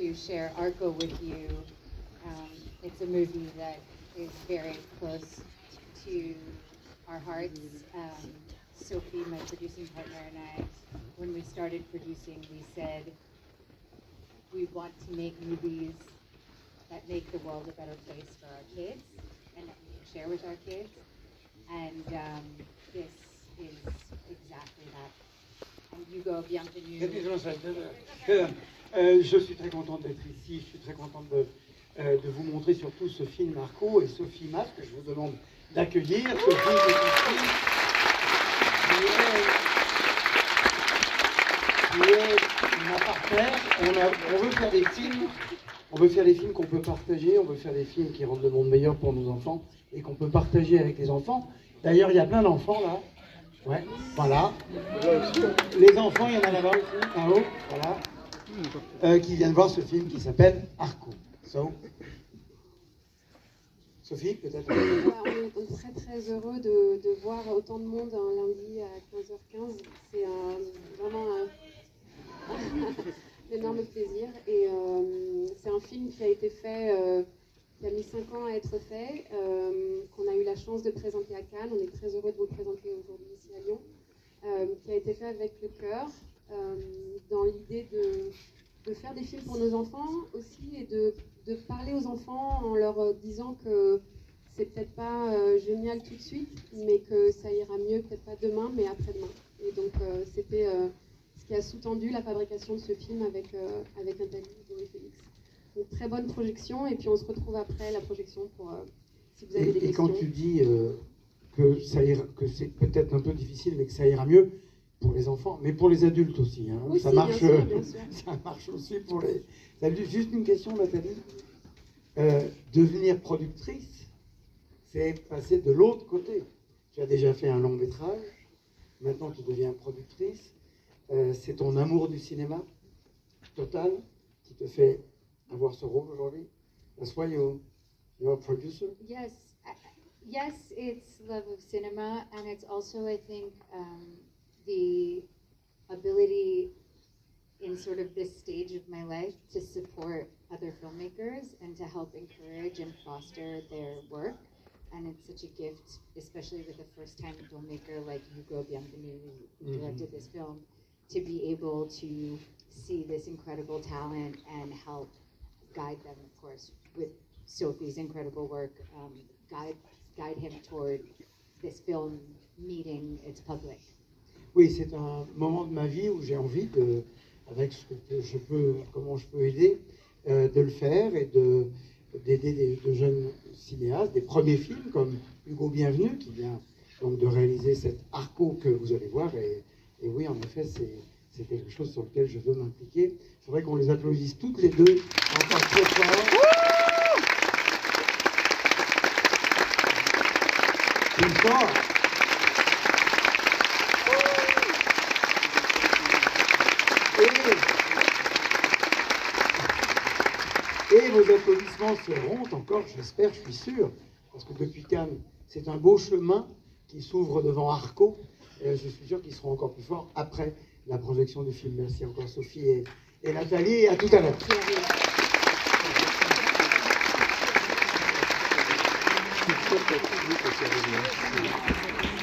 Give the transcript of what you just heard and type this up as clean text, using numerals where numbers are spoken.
to share Arco with you. It's a movie that is very close to our hearts. Sophie, my producing partner, and I, when we started producing, we said we want to make movies that make the world a better place for our kids and that we can share with our kids. And this is exactly that. And Hugo, bienvenue. Je suis très contente d'être ici, je suis très contente de vous montrer surtout ce film Arco et Sophie Mas, que je vous demande d'accueillir. Sophie, qui est ma partenaire. On veut faire des films, qu'on peut partager, on veut faire des films qui rendent le monde meilleur pour nos enfants et qu'on peut partager avec les enfants. D'ailleurs, il y a plein d'enfants là. Ouais, voilà. Les enfants, il y en a là-bas aussi, en haut, voilà. Qui viennent voir ce film qui s'appelle Arco. So, Sophie, peut-être. On est très très heureux de voir autant de monde un lundi à 15h15. C'est vraiment un énorme plaisir. Et c'est un film qui a été fait, qui a mis 5 ans à être fait, qu'on a eu la chance de présenter à Cannes. On est très heureux de vous le présenter aujourd'hui ici à Lyon. Qui a été fait avec le cœur, dans l'idée de faire des films pour nos enfants aussi et de parler aux enfants en leur disant que c'est peut-être pas génial tout de suite, mais que ça ira mieux, peut-être pas demain, mais après-demain. Et donc c'était ce qui a sous-tendu la fabrication de ce film avec Nathalie, Zoé, Félix. Donc très bonne projection, et puis on se retrouve après la projection pour si vous avez des questions. Et quand tu dis que c'est peut-être un peu difficile, mais que ça ira mieux pour les enfants, mais pour les adultes aussi. Hein. Oui, ça, marche, bien sûr. Ça marche aussi pour les adultes. Juste une question, Nathalie. Devenir productrice, c'est passer de l'autre côté. Tu as déjà fait un long métrage, maintenant tu deviens productrice. C'est ton amour du cinéma total qui te fait avoir ce rôle aujourd'hui. That's why you're a producer? Yes. Yes, it's love of cinema, and it's also, I think, the ability in sort of this stage of my life to support other filmmakers and to help encourage and foster their work. And it's such a gift, especially with a first-time filmmaker like Hugo Bienvenu, who directed this film, to be able to see this incredible talent and help guide them, of course, with Sophie's incredible work, guide him toward this film meeting its public. Oui, c'est un moment de ma vie où j'ai envie avec ce que je peux, comment je peux aider, de le faire et d'aider de jeunes cinéastes, des premiers films comme Hugo Bienvenu qui vient donc de réaliser cet Arco que vous allez voir. Et oui, en effet, c'est quelque chose sur lequel je veux m'impliquer. C'est vrai qu'on les applaudisse toutes les deux encore très fort. Plus fort. Et vos applaudissements seront encore, j'espère, je suis sûr, parce que depuis Cannes, c'est un beau chemin qui s'ouvre devant Arco. Et je suis sûr qu'ils seront encore plus forts après la projection du film. Merci encore Sophie et Nathalie. À tout à l'heure.